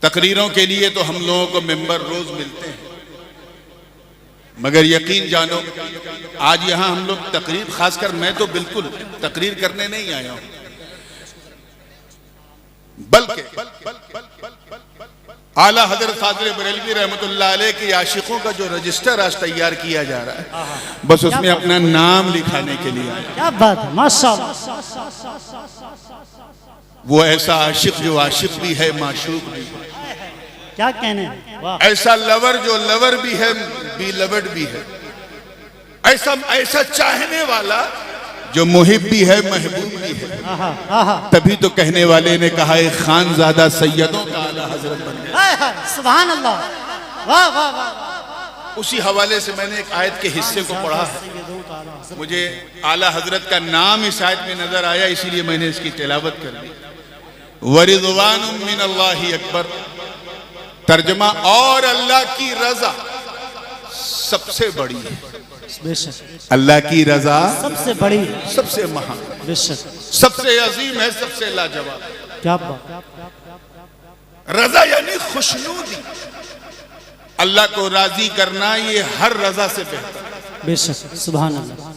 تقریروں کے لیے تو ہم لوگوں کو ممبر روز ملتے ہیں، مگر یقین جانو آج یہاں ہم لوگ تقریر، خاص کر میں تو بالکل تقریر کرنے نہیں آیا ہوں، بلکہ اعلیٰ حضرت فاضل بریلوی رحمت اللہ علیہ کی عاشقوں کا جو رجسٹر آج تیار کیا جا رہا ہے، بس اس میں اپنا نام لکھانے کے لیے آیا۔ کیا بات ہے، ماشاءاللہ۔ وہ ایسا عاشق جو عاشق بھی ہے، معشوق بھی ہے، کیا کہنے ہیں، واہ۔ ایسا لور جو لور بھی ہے، بھی لورڈ بھی ہے، ایسا چاہنے والا جو محب بھی ہے، محبوب بھی ہے۔ تبھی تو کہنے والے نے کہا ہے خانزادہ سیدوں کا اعلیٰ حضرت بن گیا۔ سبحان اللہ، واہ واہ واہ۔ اسی حوالے سے میں نے ایک آیت کے حصے کو پڑھا ہے، مجھے اعلیٰ حضرت کا نام اس آیت میں نظر آیا، اسی لیے میں نے اس کی تلاوت کر دی۔ وَرِضْوَانٌ مِّنَ اللَّهِ اکبر، ترجمہ اور اللہ کی رضا سب سے بڑی ہے۔ بے شک اللہ کی رضا سب سے بڑی، سب سے مہان، بے شک، سب سے عظیم ہے، سب سے لاجواب۔ کیا بات، رضا یعنی خوشنودی، اللہ کو راضی کرنا یہ ہر رضا سے بہتر ہے۔ بے شک، سبحان اللہ۔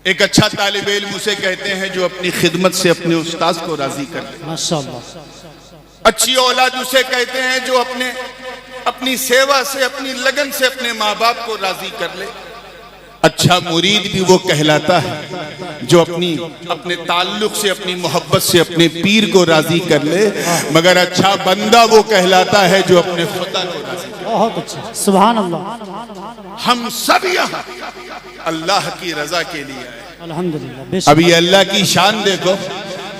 ایک اچھا طالب علم اسے کہتے ہیں جو اپنی خدمت سے اپنے استاذ کو راضی کر لے۔ ماشاءاللہ۔ اچھی اولاد اسے کہتے ہیں جو اپنی سیوا سے، اپنی لگن سے اپنے ماں باپ کو راضی کر لے۔ اچھا مرید بھی وہ کہلاتا ہے جو اپنے تعلق سے، اپنی محبت سے اپنے پیر کو راضی کر لے، مگر اچھا بندہ وہ کہلاتا ہے جو اپنے خدا کو راضی کر لے۔ بہت اچھا، سبحان اللہ۔ ہم سب یہاں اللہ کی رضا کے لیے آئے۔ الحمدللہ، بے شک۔ اب یہ اللہ کی شان دیکھو،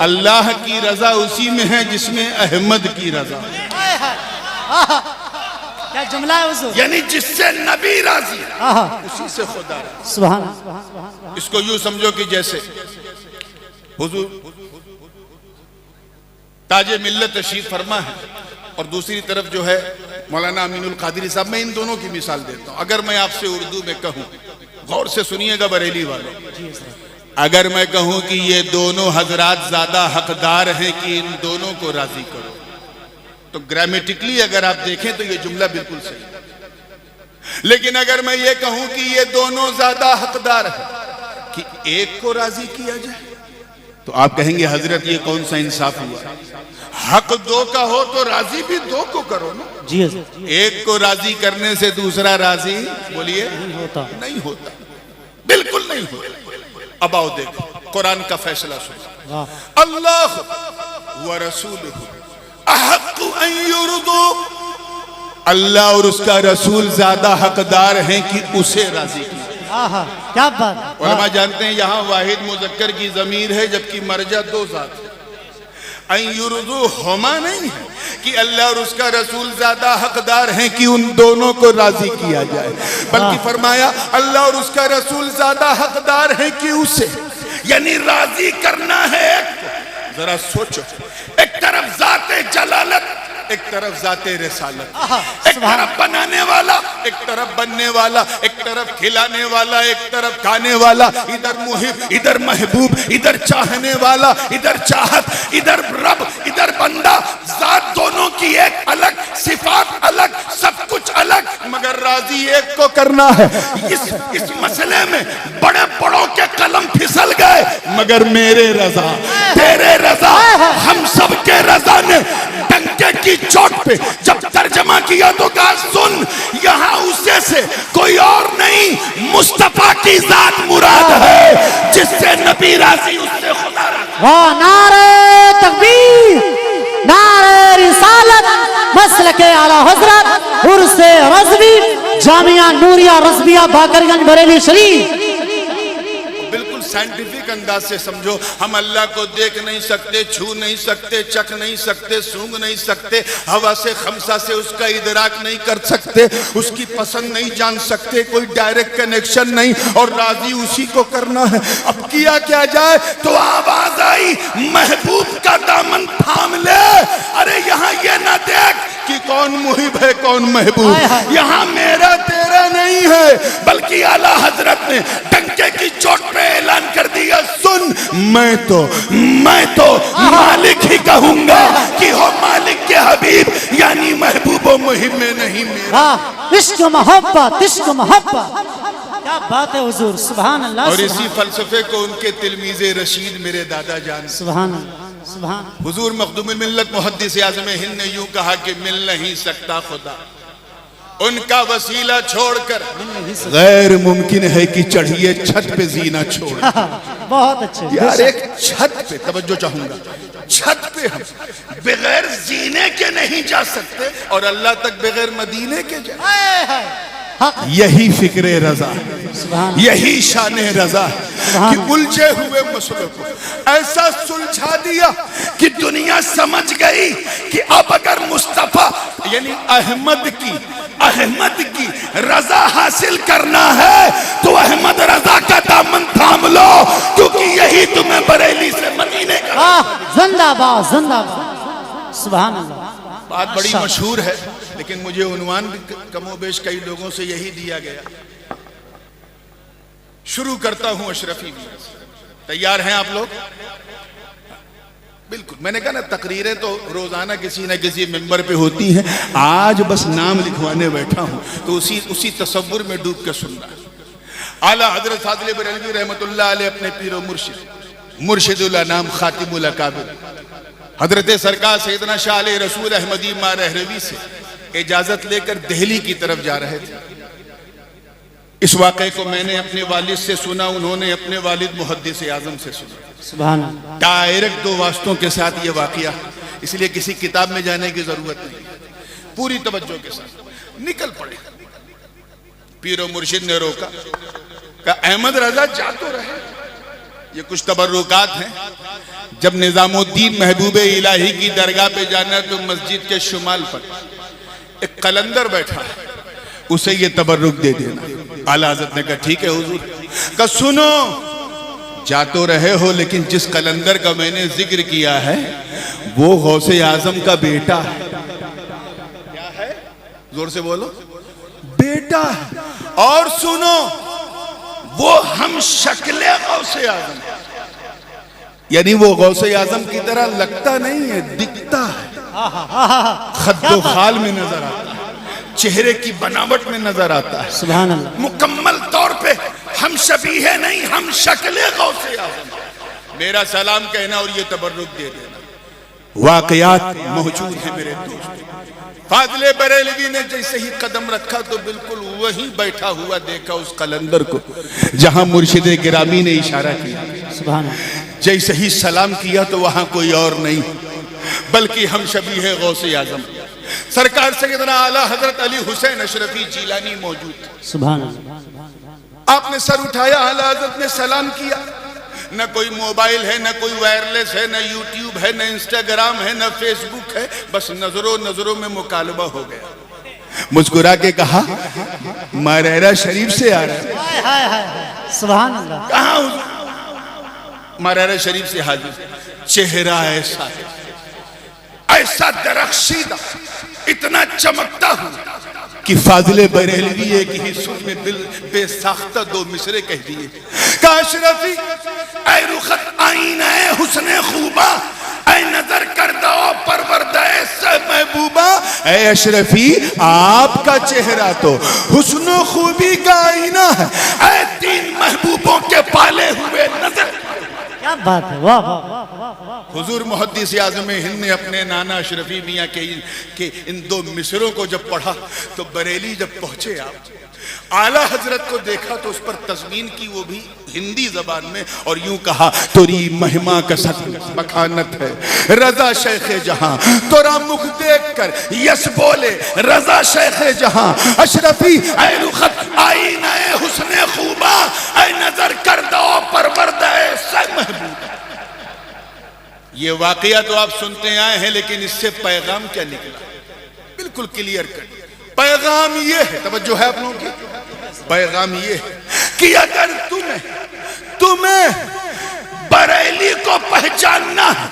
اللہ کی رضا اسی میں ہے جس میں احمد کی رضا، کیا جملہ ہے حضور، یعنی جس سے نبی راضی ہے اسی سے خدا راضی۔ سبحان اللہ۔ اس کو یوں سمجھو کہ جیسے حضور تاج ملت تشریف فرما ہے اور دوسری طرف جو ہے مولانا امین القادری صاحب، میں ان دونوں کی مثال دیتا ہوں۔ اگر میں آپ سے اردو میں کہوں، غور سے سنیے گا بریلی والوں، اگر میں کہوں کہ یہ دونوں حضرات زیادہ حقدار ہیں کہ ان دونوں کو راضی کرو، تو گرامیٹکلی اگر آپ دیکھیں تو یہ جملہ بالکل صحیح ہے۔ لیکن اگر میں یہ کہوں کہ یہ دونوں زیادہ حقدار ہیں کہ ایک کو راضی کیا جائے، تو آپ کہیں گے حضرت یہ کون سا انصاف ہوا؟ حق دو کا ہو تو راضی بھی دو کو کرو نا۔ جی حضرت، ایک کو راضی کرنے سے دوسرا راضی بولیے نہیں ہوتا، بالکل نہیں ہوتا۔ اب آؤ دیکھو قرآن کا فیصلہ سنو، اللہ ورسولہ احق ان یرضوا، اللہ اور اس کا رسول زیادہ حقدار ہیں کہ اسے راضی کیا۔ کیا بات، علماء جانتے ہیں یہاں واحد مذکر کی ضمیر ہے جبکہ مرجع دو ذات ہے۔ ان یرضوا ہما نہیں ہے کہ اللہ اور اس کا رسول زیادہ حقدار ہیں کہ ان دونوں کو راضی کیا جائے، بلکہ فرمایا اللہ اور اس کا رسول زیادہ حقدار ہیں کہ اسے، یعنی راضی کرنا ہے ایک کو۔ ذرا سوچو، ایک طرف ذات جلالت، ایک طرف ذات رسالت، ایک طرف بنانے والا، ایک طرف بننے والا، ایک طرف کھلانے والا، ایک طرف کھانے والا، ادھر محب، ادھر محبوب، ادھر چاہنے والا، ادھر چاہت، ادھر رب، ادھر بندہ، ذات دونوں کی ایک الگ، صفات الگ، سب کچھ الگ، مگر راضی ایک کو کرنا ہے۔ اس مسئلے میں بڑے بڑوں کے قلم پھسل گئے، مگر میرے رضا، تیرے رضا، ہم سب کے رضا نے ڈنکے کی چوٹ پہ جب ترجمہ کیا تو کہا سن، یہاں اسے سے کوئی اور نہیں، مصطفیٰ کی ذات مراد ہے، جس سے نبی راضی اس سے خدا راضی۔ واہ، نعرہ تکبیر، نعرہ رسالت، مسلک اعلیٰ حضرت عرس رضوی، جامعہ نوریہ رضویہ باقرگنج بریلی شریف۔ بالکل سائنٹیفک انداز سے سمجھو، ہم اللہ کو دیکھ نہیں سکتے، چھو نہیں سکتے، چکھ نہیں سکتے، سونگ نہیں سکتے، ہوا سے خمسہ سے اس کا ادراک نہیں کر سکتے، اس کی پسند نہیں جان سکتے، کوئی ڈائریکٹ کنیکشن نہیں، اور راضی اسی کو کرنا ہے۔ اب کیا کیا جائے تو آواز آئی محبوب کا دامن تھام لے، ارے یہاں یہ نہ دیکھ کہ کون محب ہے کون محبوب، یہاں میرا تیرا نہیں ہے، بلکہ اعلیٰ حضرت نے ڈنکے کی چوٹ پہ اعلان کر دیا سن، میں تو مالک ہی کہوں گا کہ ہو مالک کے حبیب واہ عشق محبت عشق محبت کیا بات ہے حضور سبحان اللہ اور اسی فلسفے کو ان کے تلمیذ رشید میرے دادا جان سبحان اللہ سبحان حضور مخدوم الملت محدث اعظم ہند نے یوں کہا کہ مل نہیں سکتا خدا ان کا وسیلہ چھوڑ کر غیر ممکن ہے کہ چڑھیے چھت پہ زینہ چھوڑ بہت اچھے یار ایک چھت پہ توجہ چاہوں گا چھت پہ ہم بغیر زینے کے نہیں جا سکتے اور اللہ تک بغیر مدینے کے جائیں یہی فکر رضا یہی شان رضا کہ الجھے ہوئے مسئلوں کو ایسا سلجھا دیا کہ دنیا سمجھ گئی کہ اب اگر مصطفیٰ یعنی احمد کی رضا حاصل کرنا ہے تو احمد رضا کا دامن تھام لو کیونکہ یہی تمہیں بریلی سے مدینے کا زندہ باد سبحان اللہ بات بڑی مشہور ہے لیکن مجھے عنوان بھی کم و بیش کئی لوگوں سے یہی دیا گیا شروع کرتا ہوں اشرفی میاں سے تیار ہیں آپ لوگ بالکل میں نے کہا نا تقریریں تو روزانہ کسی نہ کسی ممبر پہ ہوتی ہیں آج بس نام لکھوانے بیٹھا ہوں تو اسی تصور میں ڈوب کے سننا اعلیٰ حضرت فاضل بریلوی رحمت اللہ علیہ اپنے پیر و مرشد الانام خاتم الاکابر حضرت سرکار سیدنا شاہ علیہ رسول احمدی ماں رہروی سے اجازت لے کر دہلی کی طرف جا رہے تھے اس واقعے کو میں نے اپنے والد سے سنا انہوں نے اپنے والد محدث اعظم سے سنا سبحان اللہ ڈائریکٹ 2 واسطوں کے ساتھ یہ واقعہ اس لیے کسی کتاب میں جانے کی ضرورت نہیں پوری توجہ کے ساتھ نکل پڑے پیر و مرشد نے روکا کہ احمد رضا جا تو رہے یہ کچھ تبرکات ہیں جب نظام الدین محبوب الہی کی درگاہ پہ جانا تو مسجد کے شمال پر ایک قلندر بیٹھا ہے اسے یہ تبرک دے دینا اعلیٰ حضرت نے کہا ٹھیک ہے حضور کہ سنو جا تو رہے ہو لیکن جس قلندر کا میں نے ذکر کیا ہے وہ غوث اعظم کا بیٹا ہے کیا ہے زور سے بولو بیٹا ہے اور سنو وہ ہم شکل غوث اعظم یعنی وہ غوث اعظم کی طرح لگتا نہیں ہے دکھتا ہے خد و خال میں نظر آتا ہے چہرے کی بناوٹ میں نظر آتا ہے سبحان اللہ مکمل طور پہ ہم شبیہ نہیں ہم شکل غوث اعظم میرا سلام کہنا اور یہ تبرک دے دینا واقعات موجود ہیں میرے دوست فاضل بریلوی نے جیسے ہی قدم رکھا تو بالکل وہیں بیٹھا ہوا دیکھا اس قلندر کو جہاں مرشد گرامی نے اشارہ کیا سبحان اللہ جیسے ہی سلام کیا تو وہاں کوئی اور نہیں بلکہ ہم شبیہ غوث اعظم سرکار سیدنا اعلیٰ حضرت علی حسین اشرفی جیلانی موجود سبحان اللہ آپ نے سر اٹھایا اعلیٰ حضرت نے سلام کیا نہ کوئی موبائل ہے نہ کوئی وائرلیس ہے نہ یوٹیوب ہے نہ انسٹاگرام ہے نہ فیس بک ہے بس نظروں میں مکالمہ ہو گیا مسکرا کے کہا مریرہ شریف سے آ رہا ہے سبحان اللہ کہاں مریرہ شریف سے حاضر چہرہ ایسا ہے ایسا درخشیدہ اتنا چمکتا ہوں کہ فاضل بریلوی ایک ہی سر میں بے ساختہ 2 مصرے کہہ دیے کہ اشرفی اے رخت آئینہ حسن خوبہ اے نظر کردہ پروردہ سے محبوبہ اے اشرفی آپ کا چہرہ تو حسن و خوبی کا آئینہ ہے اے 3 محبوبوں کے پالے ہوئے نظر کیا بات ہے واہ واہ حضور محدث اعظم ہند نے اپنے نانا اشرفی میاں کے ان 2 مصروں کو جب پڑھا تو بریلی جب پہنچے آپ اعلیٰ حضرت کو دیکھا تو اس پر تضمین کی وہ بھی ہندی زبان میں اور یوں کہا توری مہما کا مکانت ہے رضا شیخ جہاں تورا مخ دیکھ کر یس بولے رضا شیخ جہاں اشرفی اے رخت آئینہ حسن خوبہ اے نظر کردہ پروردہ سے محبوبہ یہ واقعہ تو آپ سنتے آئے ہیں لیکن اس سے پیغام کیا نکلا بالکل کلیئر کر پیغام یہ ہے توجہ ہے آپ لوگوں کی پیغام یہ ہے کہ اگر تمہیں بریلی کو پہچاننا ہے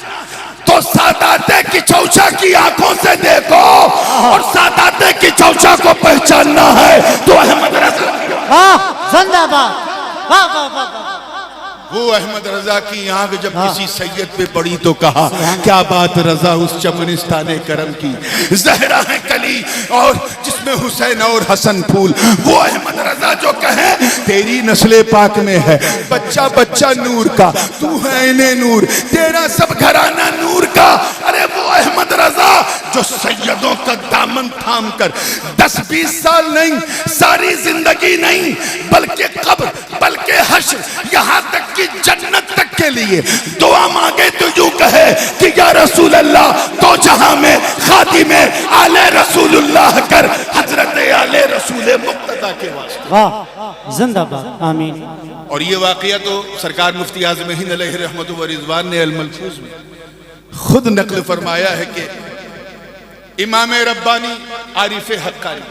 تو سادات کی چوچا کی آنکھوں سے دیکھو اور سادات کی چوچا کو پہچاننا ہے تو احمد رضا زندہ باد وہ احمد رضا کی آنکھ جب کسی سید پہ پڑی تو کہا کیا بات رضا اس چمنستان کرم کی، زہرا ہے کلی اور جس میں حسین اور حسن پھول، وہ احمد رضا جو کہے تیری نسل پاک میں ہے بچہ بچہ نور کا، تو ہے انہیں نور، تیرا سب گھرانہ نور کا۔ ارے وہ احمد رضا جو سیدوں کا دامن تھام کر 10-20 سال نہیں، ساری زندگی نہیں، بلکہ قبر، بلکہ حشر، یہاں تک کہ جنت تک کے لیے دعا مانگے تو یوں کہے کہ یا رسول اللہ تو جہاں میں خادم آل رسول اللہ کر، حضرت آل رسول مقتدیٰ کے واسطے۔ واہ زندہ باد، آمین۔ اور یہ واقعہ تو سرکار مفتی اعظم ہند علیہ رحمت و رضوان نے الملفوظ میں خود نقل فرمایا ہے کہ امام ربانی عارف حقانی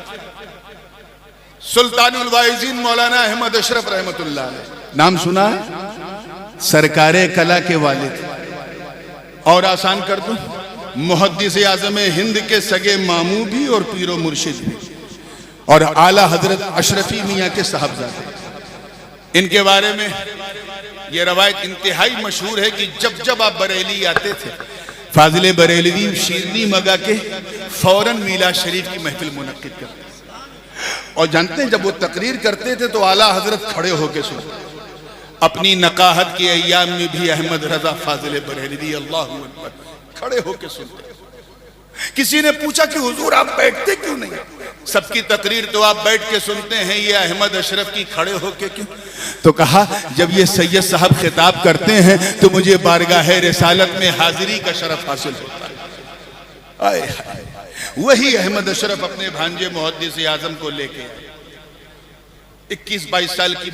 سلطان الواعظین مولانا احمد اشرف رحمت اللہ علیہ، نام سنا ہے؟ سرکار کلا کے والد، اور آسان کر دوں محدث اعظم ہند کے سگے ماموں بھی اور پیر و مرشد بھی، اور اعلیٰ حضرت اشرفی میاں کے صاحبزادے۔ ان کے بارے میں یہ روایت انتہائی مشہور ہے کہ جب جب آپ بریلی آتے تھے فاضل بریلوی شیرنی مگا کے فوراً میلاد شریف کی محفل منعقد کرتے، اور جانتے ہیں جب وہ تقریر کرتے تھے تو اعلیٰ حضرت کھڑے ہو کے سنتے۔ اپنی نقاہت کے ایام میں بھی احمد رضا فاضل بریلوی اللہ اکبر کھڑے ہو کے سنتے۔ کسی نے پوچھا کہ حضور آپ بیٹھتے کیوں نہیں؟ سب کی تقریر تو آپ بیٹھ کے سنتے ہیں، یہ احمد اشرف کی کھڑے ہو کے کیوں؟ تو کہا جب یہ سید صاحب خطاب کرتے ہیں تو مجھے بارگاہ رسالت میں حاضری کا شرف حاصل ہوتا ہے۔ آئے آئے وہی احمد اشرف اپنے بھانجے محدث اعظم کو لے کے 21-22 سال کی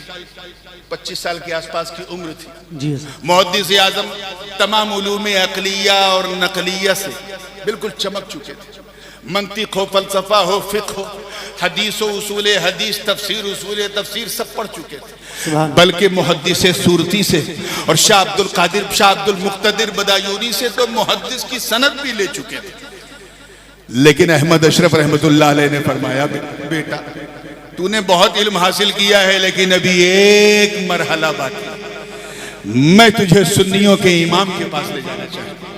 25 سال کے آس پاس کی عمر تھی۔ جی محدث اعظم تمام علوم عقلیہ اور نقلیہ سے بالکل چمک چکے تھے، منطق ہو، فلسفہ ہو، فقہ ہو، حدیث و اصول حدیث، تفسیر اصول تفسیر سب پڑھ چکے تھے، بلکہ محدث صورتی سے اور شاہ عبد المقتدر بدایونی سے تو محدث کی سند بھی لے چکے تھے۔ لیکن احمد اشرف رحمت اللہ علیہ نے فرمایا بیٹا تو نے بہت علم حاصل کیا ہے لیکن ابھی ایک مرحلہ باقی، میں تجھے سنیوں کے امام کے پاس لے جانا چاہتا ہوں،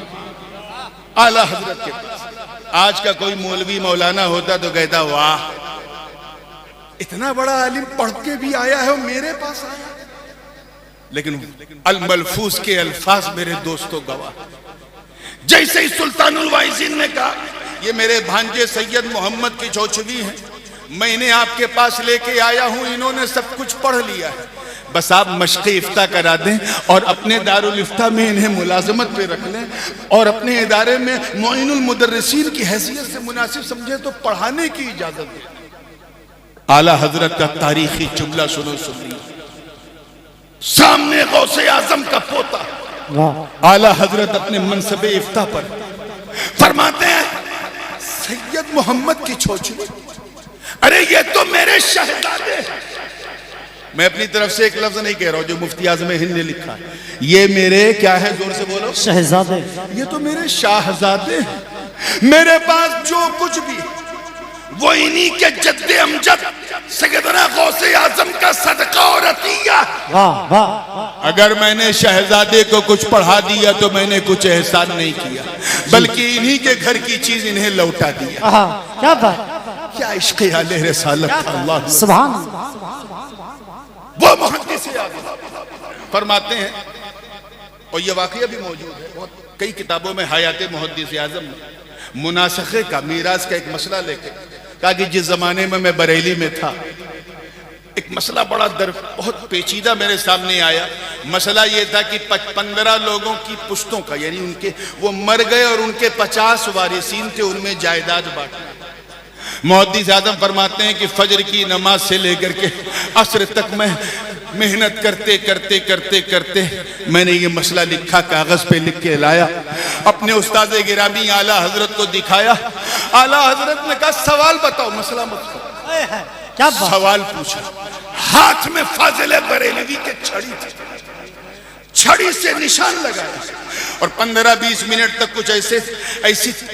اعلیٰ حضرت کے پاس۔ آج کا کوئی مولوی مولانا ہوتا تو کہتا واہ اتنا بڑا عالم پڑھ کے بھی آیا ہے اور میرے پاس آیا، لیکن الملفوظ کے الفاظ میرے دوستوں گواہ۔ جیسے ہی سلطان الواعظین نے کہا یہ میرے بھانجے سید محمد کی چوچوی ہیں، میں انہیں آپ کے پاس لے کے آیا ہوں، انہوں نے سب کچھ پڑھ لیا ہے، بس آپ مشق افتاء کرا دیں اور اپنے دارالافتاء میں انہیں ملازمت پہ رکھ لیں اور اپنے ادارے میں معین المدرسین کی حیثیت سے مناسب سمجھے تو پڑھانے کی اجازت دیں۔ اعلیٰ حضرت کا تاریخی جملہ سنو سنیے، سامنے غوث اعظم کا پوتا اعلیٰ حضرت اپنے منصب افتاء پر فرماتے ہیں سید محمد کی چوچوی، ارے یہ تو میرے شہزادے ہیں۔ میں اپنی طرف سے ایک لفظ نہیں کہہ رہا ہوں، جو مفتی اعظم ہند نے لکھا ہے، یہ میرے کیا ہے، زور سے بولو، شہزادے، یہ تو میرے شاہزادے ہیں، میرے پاس جو کچھ بھی وہ انہی کے جد امجد سیدنا غوث اعظم کا صدقہ اور عطیہ۔ واہ واہ، اگر میں نے شہزادے کو کچھ پڑھا دیا تو میں نے کچھ احسان نہیں کیا، بلکہ انہی کے گھر کی چیز انہیں لوٹا دیا۔ کیا بات، کیا عشق آل رسالت تھا، اللہ سبحان اللہ۔ وہ محدث اعظم فرماتے ہیں، اور یہ واقعہ بھی موجود ہے بہت کئی کتابوں میں، حیات محدث اعظم نے مناسخے کا، میراث کا ایک مسئلہ لے کے کہا کہ جس زمانے میں بریلی میں تھا ایک مسئلہ بڑا بہت پیچیدہ میرے سامنے آیا۔ مسئلہ یہ تھا کہ 15 لوگوں کی پشتوں کا، یعنی ان کے وہ مر گئے اور ان کے 50 وارثین تھے، ان میں جائیداد بانٹنا۔ محدث اعظم فرماتے ہیں کہ فجر کی نماز سے لے کر کے عصر تک میں محنت کرتے میں نے یہ مسئلہ لکھا، کاغذ پہ لکھ کے لایا، اپنے استاد گرامی اعلیٰ حضرت کو دکھایا۔ اعلیٰ حضرت نے کہا سوال بتاؤ، مسئلہ مت کرو۔ سوال پوچھا، ہاتھ میں فاضل بریلوی کے چھڑی تھی، چھڑی سے نشان لگایا اور 15-20 منٹ تک کچھ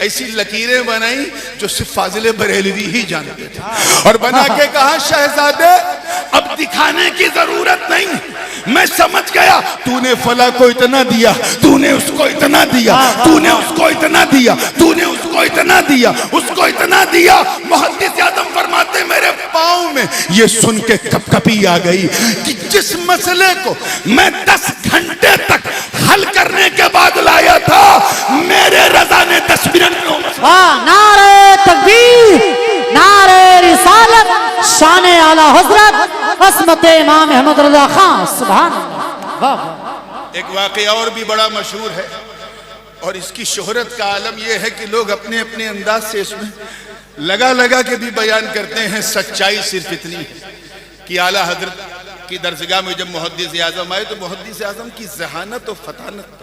ایسی لکیریں بنائی جو صرف فاضل بریلوی ہی جانتے تھے، اور بنا کے کہا شہزادے اب دکھانے کی ضرورت نہیں، میں سمجھ گیا تو نے فلاں کو اتنا دیا, تو نے اس کو اتنا دیا, تو نے اس کو اتنا دیا, تو نے اس کو اتنا دیا, اس کو اتنا دیا. محدث اعظم فرماتے میرے پاؤں میں یہ سن کے کپ کپی آ گئی کہ جس مسئلے کو میں 10 گھنٹے تک حل کرنے کے بعد لایا تھا, میرے رضا نے 10 منٹ میں. نعرہ تکبیر, نعرہ رسالت, شان اعلی حضرت عصمت امام احمد رضا خان. سبحان اللہ. ایک واقعہ اور بھی بڑا مشہور ہے, اور اس کی شہرت کا عالم یہ ہے کہ لوگ اپنے اپنے انداز سے اس میں لگا کے بھی بیان کرتے ہیں. سچائی صرف اتنی ہے کہ اعلیٰ حضرت کی درسگاہ میں جب محدث اعظم آئے تو محدث اعظم کی ذہانت و فطانت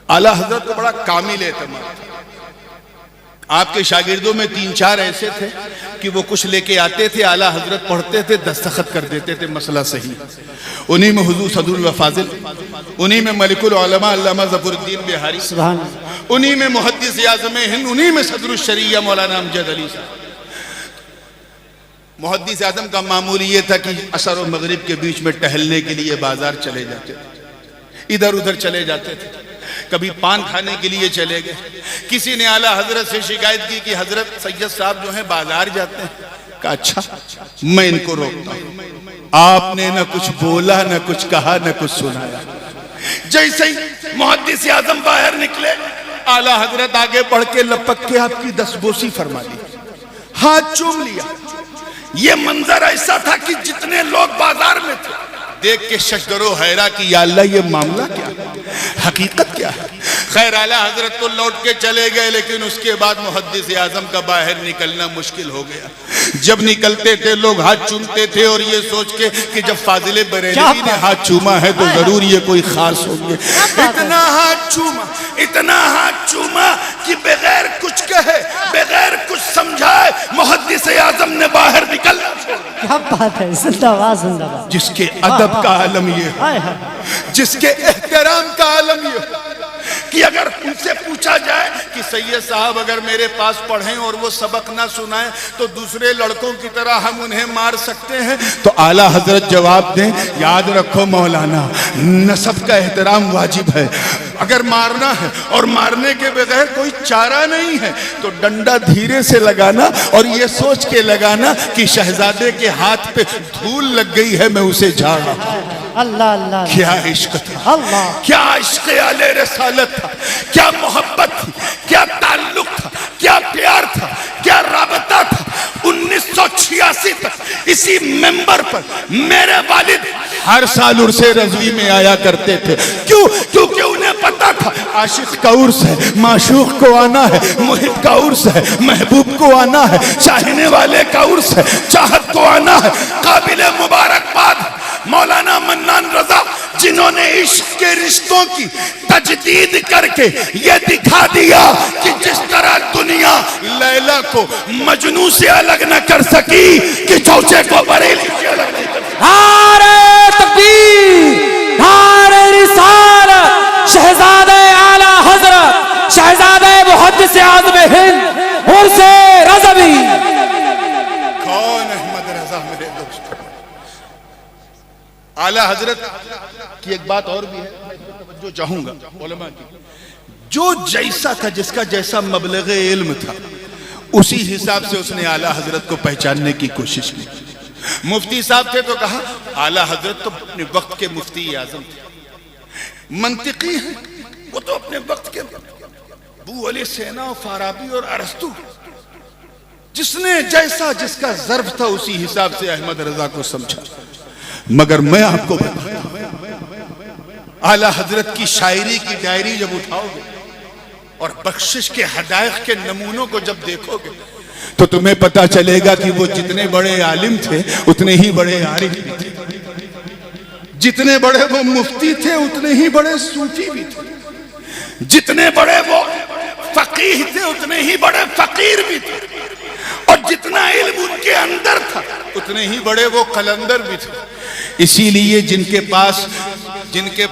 اعلیٰ حضرت کو بڑا کامل اعتماد تھا. آپ کے شاگردوں میں 3-4 ایسے تھے کہ وہ کچھ لے کے آتے تھے, اعلیٰ حضرت پڑھتے تھے, دستخط کر دیتے تھے, مسئلہ صحیح. انہی میں حضور صدر الفاضل, انہی میں ملک العلماء علامہ ظفر الدین بہاری, سبحان اللہ. انہی میں محدث اعظم ہند, انہی میں صدر الشریعہ مولانا امجد علی صاحب. محدث اعظم کا معمول یہ تھا کہ عصر و مغرب کے بیچ میں ٹہلنے کے لیے بازار چلے جاتے تھے, ادھر ادھر چلے جاتے تھے. کبھی پان کھانے کے لیے چلے گئے. کسی نے اعلیٰ حضرت سے شکایت کی کہ حضرت سید صاحب جو ہیں بازار جاتے ہیں. کہا اچھا میں ان کو روکتا ہوں. آپ نے نہ کچھ بولا, نہ کچھ کہا, نہ کچھ سنایا. جیسے ہی محدث اعظم باہر نکلے, اعلیٰ حضرت آگے بڑھ کے لپک کے آپ کی دستبوسی فرما دی, ہاتھ چوم لیا. یہ منظر ایسا تھا کہ جتنے لوگ بازار میں تھے دیکھ کے شک و حیرہ کی یا اللہ یہ معاملہ کیا ہے, حقیقت کیا ہے. خیر اعلیٰ حضرت تو لوٹ کے چلے گئے, لیکن اس کے بعد محدث اعظم کا باہر نکلنا مشکل ہو گیا. جب نکلتے تھے لوگ ہاتھ چومتے تھے, اور یہ سوچ کے کہ جب فاضل بریلوی نے ہاتھ چوما ہے تو ضرور یہ کوئی خاص ہوں گے. اتنا ہاتھ چوما کہ بغیر کچھ کہے, بغیر کچھ سمجھائے محدث اعظم نے باہر نکلنا چھوڑ دیا. کیا بات ہے, زندہ باد, زندہ باد. جس کے ادب کا عالم یہ ہے, جس کے احترام کا عالم یہ ہے کہ اگر ان سے پوچھا جائے کہ سید صاحب اگر میرے پاس پڑھیں اور وہ سبق نہ سنائیں تو دوسرے لڑکوں کی طرح ہم انہیں مار سکتے ہیں, تو اعلیٰ حضرت جواب دیں یاد رکھو مولانا نسب کا احترام واجب ہے. اگر مارنا ہے اور مارنے کے بغیر کوئی چارہ نہیں ہے تو ڈنڈا دھیرے سے لگانا, اور یہ سوچ کے لگانا کہ شہزادے کے ہاتھ پہ دھول لگ گئی ہے, میں اسے جھاڑ رہا ہوں. اللہ اللہ. کیا عشق تھا, اللہ. کیا عشق اہل رسالت تھا, کیا محبت تھی, کیا تعلق تھا, کیا پیار تھا, کیا رابطہ تھا. 1986 تک اسی ممبر پر میرے والد ہر سال عرس رضوی میں آیا کرتے تھے. کیوں؟ کیونکہ انہیں پتا تھا عاشق کا عرس ہے, معشوق کو آنا ہے, محب کا عرس ہے, محبوب کو آنا ہے, چاہنے والے کا عرس ہے, چاہت کو آنا ہے. قابل مبارکباد مولانا منان رضا جنہوں نے عشق کے رشتوں کی تجدید کر کے یہ دکھا دیا کہ جس طرح دنیا لیلا کو مجنوں سے الگ نہ کر سکی کہ چوچے کو بریلی سے الگ نہیں کر سکی. نعرہ تکبیر, نعرہ رسالت, شہزادہ اعلیٰ حضرت, شہزادہ محدث اعظم ہند عرس رضوی. کون احمد رضا میرے دوست. اعلیٰ حضرت کی ایک بات اور بھی ہے, جو چاہوں گا علماء کی, جو جیسا تھا, جس کا جیسا مبلغ علم تھا, اسی حساب سے اس نے اعلیٰ حضرت کو پہچاننے کی کوشش کی. مفتی صاحب تھے تو کہا اعلیٰ حضرت تو اپنے وقت کے مفتی اعظم تھے, منطقی ہیں, وہ تو اپنے وقت کے ابو علی سینا و فارابی اور ارسطو, جس نے جیسا جس کا ظرف تھا اسی حساب سے احمد رضا کو سمجھا. مگر میں آپ کو اعلیٰ حضرت کی شاعری کی ڈائری جب اٹھاؤ گے اور بخشش کے حدائق کے نمونوں کو جب دیکھو گے تو تمہیں پتا چلے گا کہ وہ جتنے بڑے عالم تھے اتنے ہی بڑے عارف بھی تھے, جتنے بڑے وہ مفتی تھے اتنے ہی بڑے صوفی بھی تھے, جتنے بڑے وہ فقیہ تھے اتنے ہی بڑے فقیر بھی تھے, اور جتنا علم ان کے اندر تھا اتنے ہی بڑے وہ قلندر بھی تھے. اسی لیے جن کے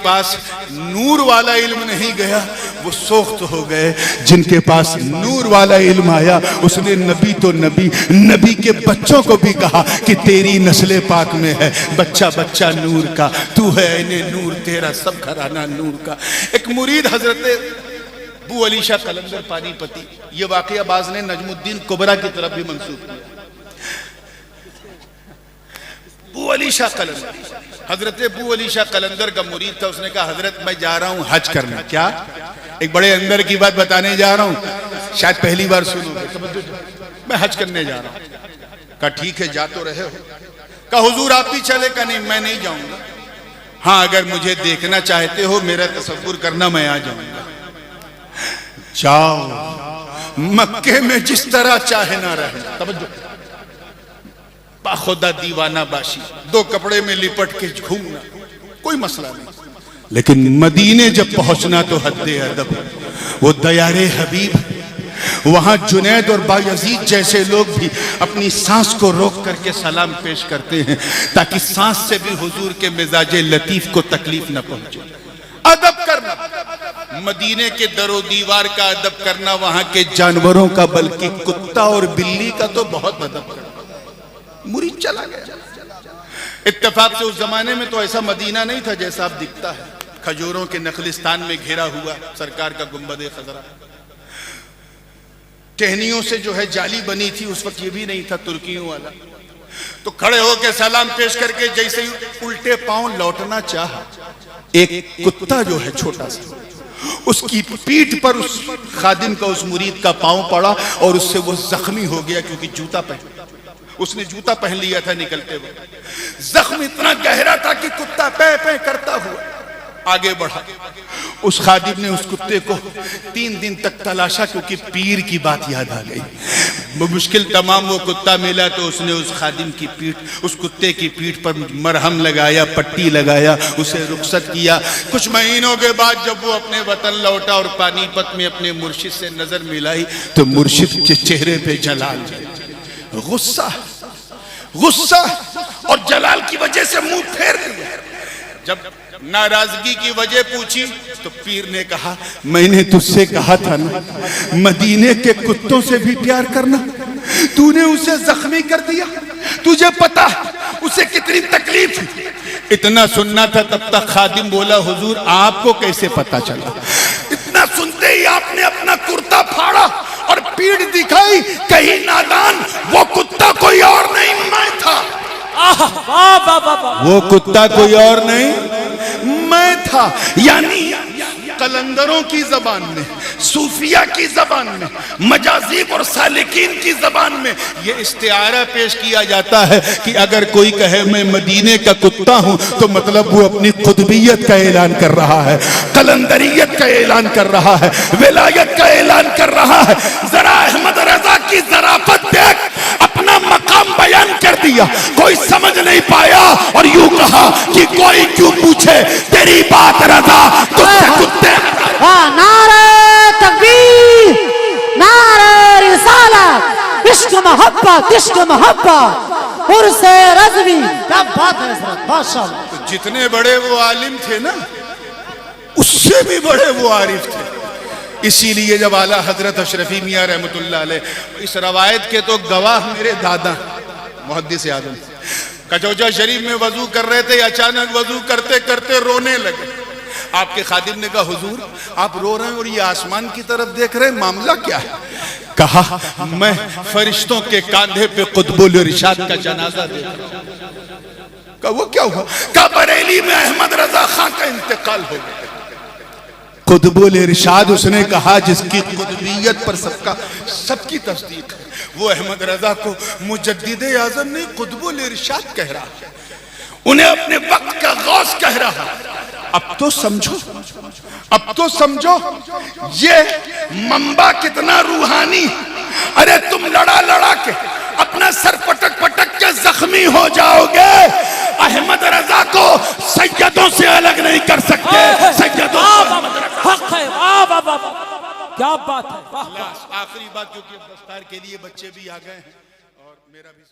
پاس نور والا علم نہیں گیا وہ سوخت ہو گئے. جن کے پاس نور والا علم آیا اس نے نبی تو نبی کے بچوں کو بھی کہا کہ تیری نسل پاک میں ہے بچہ بچہ نور کا, تو ہے عین نور, تیرا سب گھرانہ نور کا. ایک مرید حضرت ابو علی شاہ قلندر پانی پتی, یہ واقعہ بعض نے نجم الدین کبریٰ کی طرف بھی منسوب کیا. ابو علی شاہ قلندر, حضرت ابو علی شاہ قلندر کا مرید تھا. اس نے کہا حضرت میں جا رہا ہوں حج کرنے. کیا؟ ایک بڑے اندر کی بات بتانے جا رہا ہوں, شاید پہلی بار سنو گے. میں حج کرنے جا رہا ہوں. کہا ٹھیک ہے جا تو رہے ہو. کہا حضور آپ بھی چلے. کہا نہیں میں نہیں جاؤں گا. ہاں اگر مجھے دیکھنا چاہتے ہو میرا تصور کرنا میں آ جاؤں گا. جاؤ مکے میں جس طرح چاہے نہ رہے. توجہ, باخودہ دیوانہ باشی, دو کپڑے میں لپٹ کے گھومنا کوئی مسئلہ نہیں. لیکن مدینے جب پہنچنا تو حد ادب. وہ دیار حبیب, وہاں جنید اور بایزید جیسے لوگ بھی اپنی سانس کو روک کر کے سلام پیش کرتے ہیں تاکہ سانس سے بھی حضور کے مزاج لطیف کو تکلیف نہ پہنچے. ادب کرنا, مدینے کے در و دیوار کا ادب کرنا, وہاں کے جانوروں کا بلکہ کتا اور بلی کا تو بہت ادب کرنا. مرید چلا گیا. اتفاق سے اس زمانے میں تو ایسا مدینہ نہیں تھا جیسا اب دکھتا ہے, کھجوروں کے نخلستان میں گھیرا ہوا سرکار کا گنبد خضرا. ٹہنیوں سے جو ہے جالی بنی تھی, اس وقت یہ بھی نہیں تھا ترکیوں والا. تو کھڑے ہو کے سلام پیش کر کے جیسے ہی الٹے پاؤں لوٹنا چاہا, ایک کتا جو ہے چھوٹا سا, اس کی پیٹھ پر اس خادم کا, اس مرید کا پاؤں پڑا اور اس سے وہ زخمی ہو گیا کیونکہ جوتا پہن, اس نے جوتا پہن لیا تھا نکلتے ہوئے. زخم اتنا گہرا تھا کہ کتا پے پے کرتا ہوا آگے بڑھا. اس خادم نے اس کتے کو 3 دن تک تلاشا کیونکہ پیر کی بات یاد آ گئی. مشکل تمام وہ کتا ملا تو اس نے اس خادم کی پیٹھ, اس کتے کی پیٹھ پر مرہم لگایا, پٹی لگایا, اسے رخصت کیا. کچھ مہینوں کے بعد جب وہ اپنے وطن لوٹا اور پانی پت میں اپنے مرشد سے نظر ملائی تو مرشد کے چہرے پہ جلال, غصہ اور جلال کی وجہ سے منہ پھیر دیا. جب ناراضگی کی وجہ پوچھی تو پیر نے کہا میں نے تجھ سے کہا تھا نا مدینے کے کتوں سے بھی پیار کرنا, تو نے اسے زخمی کر دیا. تجھے پتا اسے کتنی تکلیف. اتنا سننا تھا تب تک خادم بولا حضور آپ کو کیسے پتا چلا؟ اتنا سنتے ہی آپ نے اپنا کرتا پھاڑا اور پیٹھ دکھائی. کہیں نادان, وہ کتا کوئی اور نہیں میں تھا. وہ کتا کوئی اور نہیں میں تھا. یعنی قلندروں کی زبان میں, صوفیہ کی زبان میں, مجازیب اور سالکین کی زبان میں یہ استعارہ پیش کیا جاتا ہے کہ اگر کوئی کہے میں مدینے کا کتا ہوں تو مطلب وہ اپنی قطبیت کا اعلان کر رہا ہے, قلندریت کا اعلان کر رہا ہے, ولایت کا اعلان کر رہا ہے. ذرا احمد رضا کی ظرافت دیکھ, اپنا مقام بیان کر دیا. کوئی سمجھ نہیں پایا اور یوں کہا کہ کوئی کیوں پوچھے تیری بات رضا تجھ سے کتے. نعرہ تکبیر, نعرہ رسالت, عشق محبت, عشق محبت, عرس رضوی. کیا بات ہے حضرت, ماشاءاللہ. جتنے بڑے وہ عالم تھے نا اس سے بھی بڑے وہ عارف تھے. اسی لیے جب اعلیٰ حضرت اشرفی میاں رحمت اللہ علیہ, اس روایت کے تو گواہ میرے دادا محدث اعظم کچوچا شریف میں وضو کر رہے تھے, اچانک وضو کرتے کرتے رونے لگے. آپ کے خادم نے کہا حضور آپ رو رہے ہیں اور یہ آسمان کی طرف دیکھ رہے ہیں, معاملہ کیا ہے؟ کہا میں فرشتوں کے کاندھے پہ قطب الارشاد کا جنازہ دیکھ رہا ہوں. کہا وہ کیا ہوا؟ کہا بریلی میں احمد رضا خان کا انتقال ہو گیا. قطب الارشاد اس نے کہا جس کی قطبیت پر سب کی تصدیق ہے, وہ احمد رضا کو مجدد اعظم نہیں قطب الارشاد کہہ رہا ہے, انہیں اپنے وقت کا غوث کہہ رہا ہے. اب تو سمجھو, اب تو سمجھو یہ منبع کتنا روحانی. ارے تم لڑا لڑا کے اپنا سر پٹک پٹک کے زخمی ہو جاؤ گے, احمد رضا کو سیدوں سے الگ نہیں کر سکتے. سیدوں حق ہے. کیا بات ہے. آخری بات, کیونکہ دستار کے لیے بچے بھی آ گئے ہیں اور میرا بھی